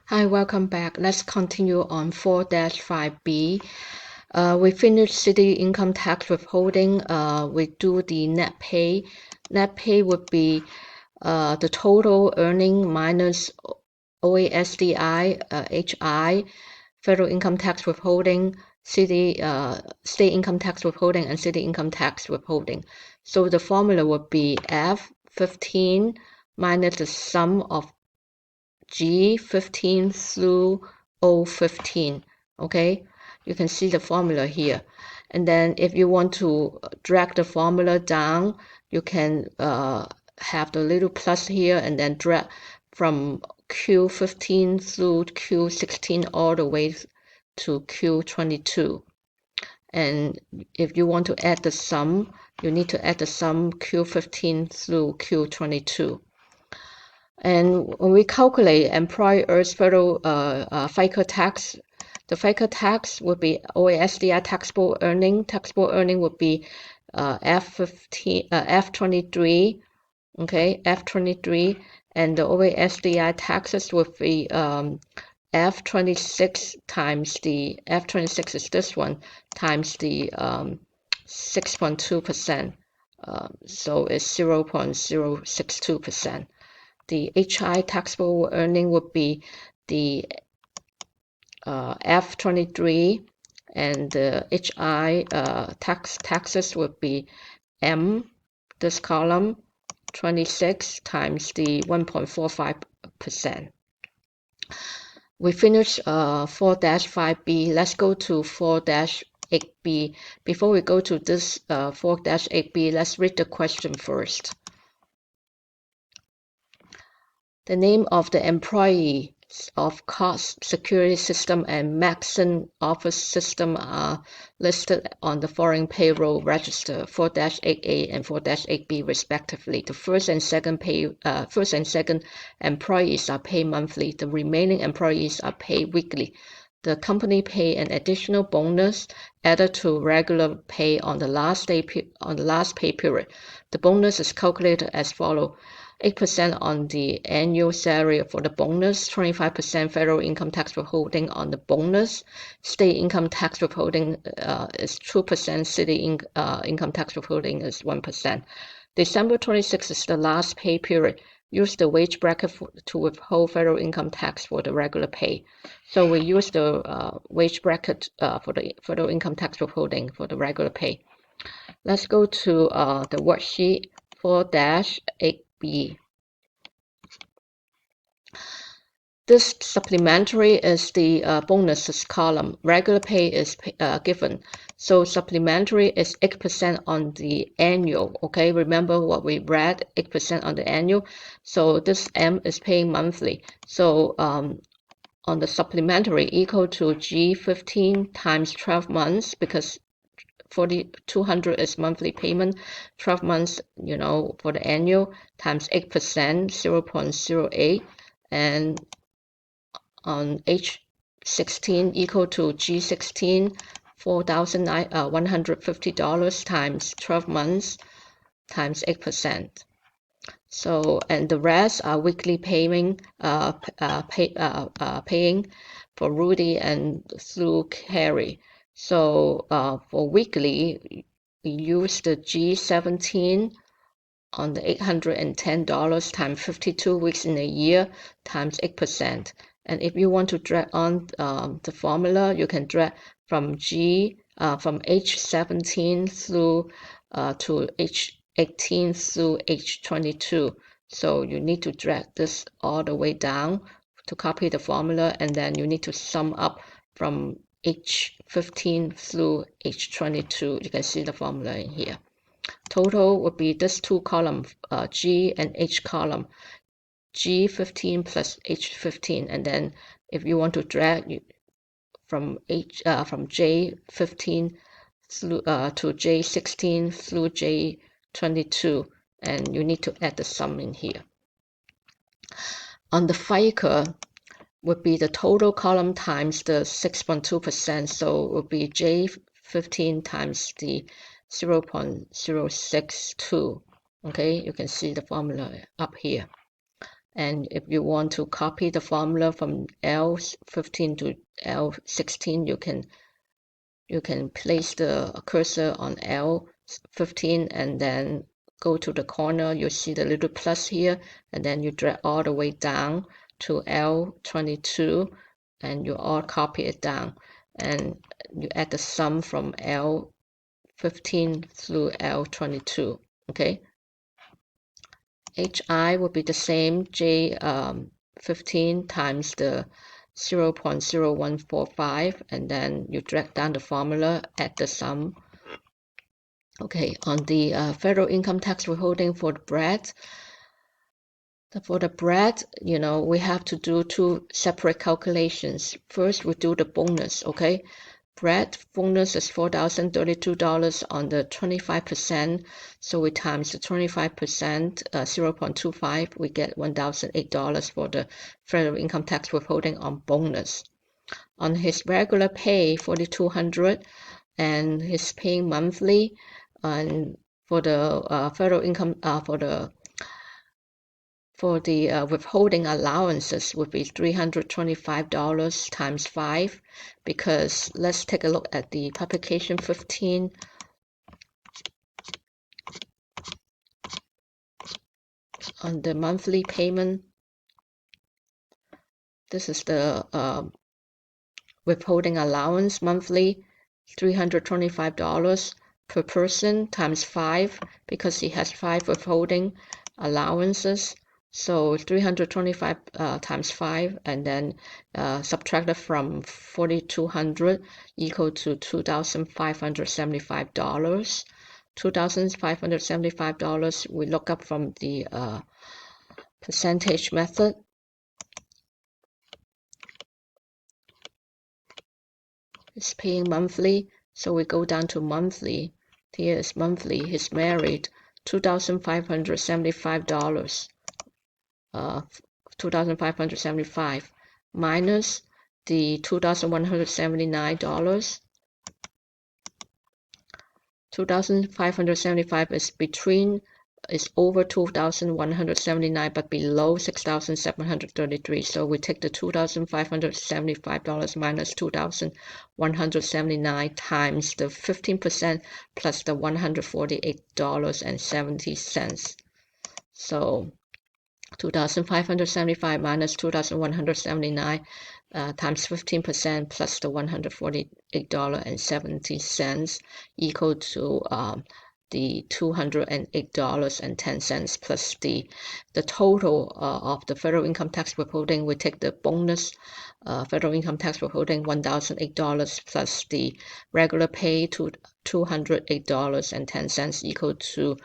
Hi, welcome back. Let's continue on 4-5B. We finished city income tax withholding. We do the net pay. Net pay would be the total earning minus OASDI, HI, federal income tax withholding, state income tax withholding, and city income tax withholding. So the formula would be F15 minus the sum of G15 through O15, okay? You can see the formula here. And then if you want to drag the formula down, you can have the little plus here and then drag from Q15 through Q16 all the way to Q22. And if you want to add the sum, you need to add the sum Q15 through Q22. And when we calculate employer's federal FICA tax, the FICA tax would be OASDI taxable earning. Taxable earning would be F23, okay, F23, and the OASDI taxes would be F26 times the F26 is this one times the 6.2%. So it's 0.062%. The HI taxable earning would be the F23, and the HI taxes would be M, this column, 26 times the 1.45%. We finished 4-5B. Let's go to 4-8B. Before we go to this 4-8B, let's read the question first. The name of the employees of Cox Security System and Maxon Office System are listed on the foreign payroll register 4-8A and 4-8B respectively. The first and second employees are paid monthly. The remaining employees are paid weekly. The company pay an additional bonus added to regular pay on the last pay period. The bonus is calculated as follows: 8% on the annual salary for the bonus, 25% federal income tax withholding on the bonus, state income tax withholding is 2%, city income tax withholding is 1%. December 26th is the last pay period. Use the wage bracket to withhold federal income tax for the regular pay. So we use the wage bracket for the federal income tax withholding for the regular pay. Let's go to the worksheet 4-8B. This supplementary is the bonuses column. Regular pay is given. So supplementary is 8% on the annual. Okay, remember what we read, 8% on the annual. So this M is paying monthly. So on the supplementary equal to G15 times 12 months, because 4,200 is monthly payment, 12 months, for the annual, times 8%, 0.08, and on H16 equal to G16, $4,150 times 12 months times 8%. So, and the rest are weekly paying for Rudy and through Carrie. So for weekly, we use the G17 on the $810 times 52 weeks in a year times 8%. And if you want to drag on the formula, you can drag from H17 through to H18 through H22. So you need to drag this all the way down to copy the formula, and then you need to sum up from H15 through H22. You can see the formula in here. Total would be this two column, G and H column, G15 plus H15, and then if you want to drag from J15 through to J16 through J22, and you need to add the sum in here. On the FICA would be the total column times the 6.2%, so it would be J15 times the 0.062. Okay, you can see the formula up here. And if you want to copy the formula from L15 to L16, you can place the cursor on L15 and then go to the corner. You see the little plus here, and then you drag all the way down to L22, and you all copy it down, and you add the sum from L15 through L22. Okay. HI will be the same, J15 times the 0.0145, and then you drag down the formula, add the sum. Okay, on the federal income tax withholding for the bread, we have to do two separate calculations. First, we do the bonus, okay? Bread bonus is $4,032 on the 25%, so we times the 25%, 0.25, we get $1,008 for the federal income tax withholding on bonus. On his regular pay, $4,200, and he's paying monthly, and for the federal income, for the withholding allowances would be $325 times 5, because let's take a look at the publication 15. On the monthly payment, this is the withholding allowance monthly, $325 per person times 5, because he has 5 withholding allowances. So 325 times 5, and then subtracted from 4,200 equal to $2,575. $2,575 we look up from the percentage method. It's paying monthly, so we go down to monthly. Here is monthly. He's married. $2,575. $2,575 minus the $2,179. $2,575 is over $2,179 but below $6,733. So we take the $2,575 minus $2,179 times the 15% plus the $148.70. So 2,575 minus 2,179 times 15% plus the $148.70 equal to the $208.10 plus the total of the federal income tax withholding. We take the bonus federal income tax withholding $1,008 plus the regular pay to $208.10 equal to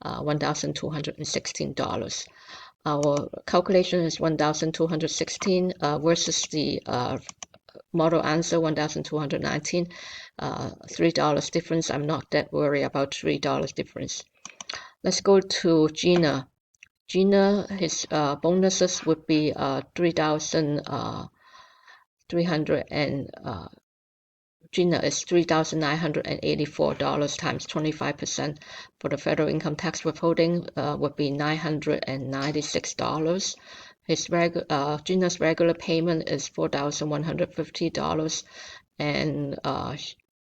$1,216. Our calculation is 1,216 versus the model answer 1,219. $3 difference. I'm not that worried about $3 difference. Let's go to Gina. Gina, his bonuses would be $3,300 Gina is $3,984 times 25% for the federal income tax withholding would be $996. His Gina's regular payment is $4,150, and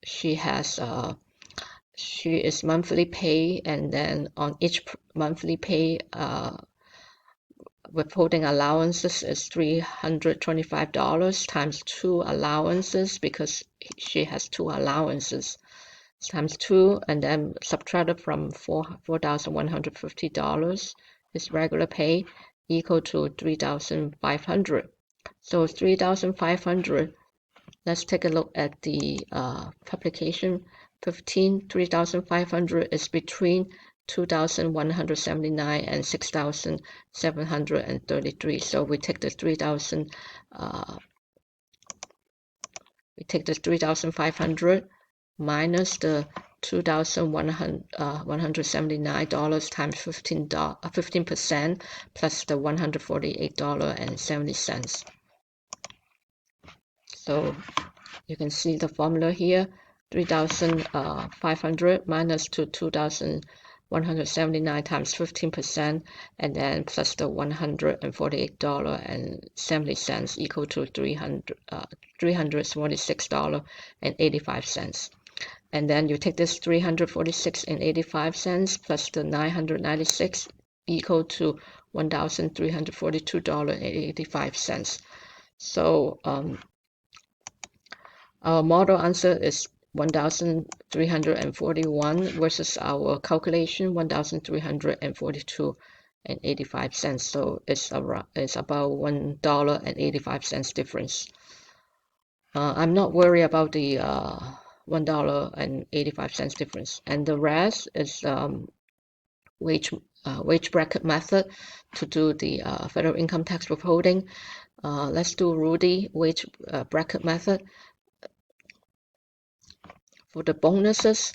she is monthly pay, and then on each monthly pay withholding allowances is $325 times 2 allowances, because she has 2 allowances, times 2, and then subtracted from $4,150 his regular pay equal to $3,500. So $3,500. Let's take a look at the publication 15. $3,500 is between $2,179 and $6,733. So we take the $3,500 minus the $2,179 times 15% plus the $148.70. So you can see the formula here. 3,500 minus to 2,179 179 times 15%, and then plus the $148.70 equal to $346.85. And then you take this $346.85 plus the $996 equal to $1,342.85. So our model answer is 1,341 versus our calculation 1,342.85. So it's about $1.85 difference. I'm not worried about the $1.85 difference, and the rest is wage bracket method to do the federal income tax withholding. Let's do Rudy wage bracket method. For the bonuses,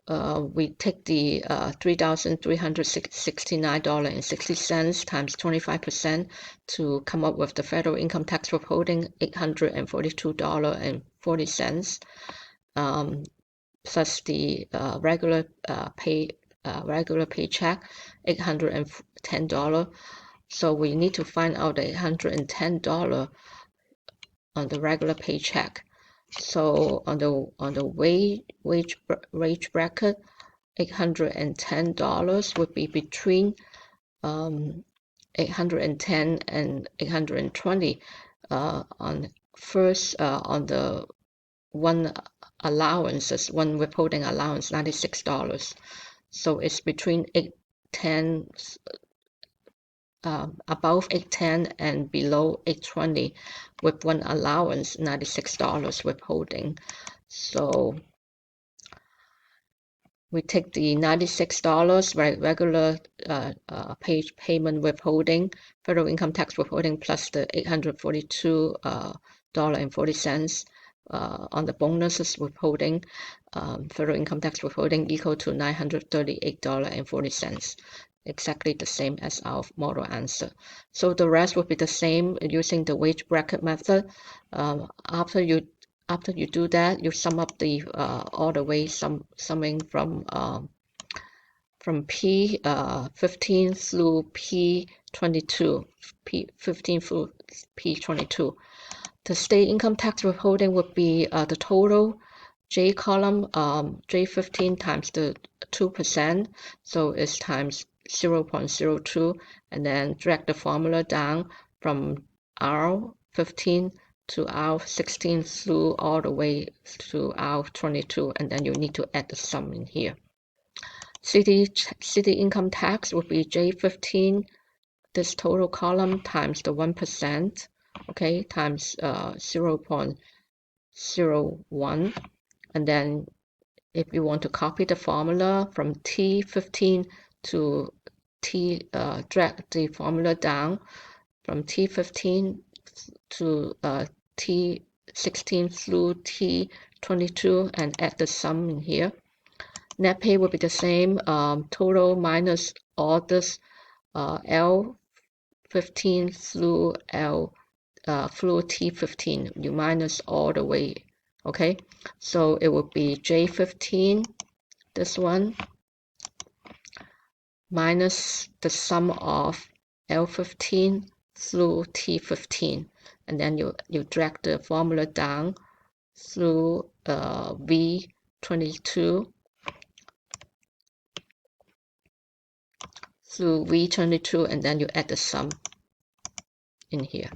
we take the $3,369.60 times 25% to come up with the federal income tax withholding $842.40, plus the regular paycheck $810. So we need to find out the $810 on the regular paycheck. So on the wage bracket, $810 would be between 810 and 820 on the one allowance, one withholding allowance, $96. So it's between 810, above 810 and below 820 with one allowance, $96 withholding. So we take the $96 regular payment withholding, federal income tax withholding, plus the $842.40 on the bonuses withholding, federal income tax withholding equal to $938.40. Exactly the same as our model answer. So the rest will be the same using the wage bracket method. After you do that, you sum up the all the way summing from P15 through P22, P15 through P22. The state income tax withholding would be the total J column, J15 times the 2%, so it's times 0.02, and then drag the formula down from R15 to R16 through all the way to R22, and then you need to add the sum in here. City income tax would be J15, this total column, times the 1%, okay, times 0.01, and then if you want to copy the formula from T15 to drag the formula down from T15 to T16 through T22 and add the sum in here. Net pay will be the same, total minus all this L15 through through T15. You minus all the way, okay? So it will be J15, this one, minus the sum of L15 through T15, and then you drag the formula down through V22 through V22, and then you add the sum in here.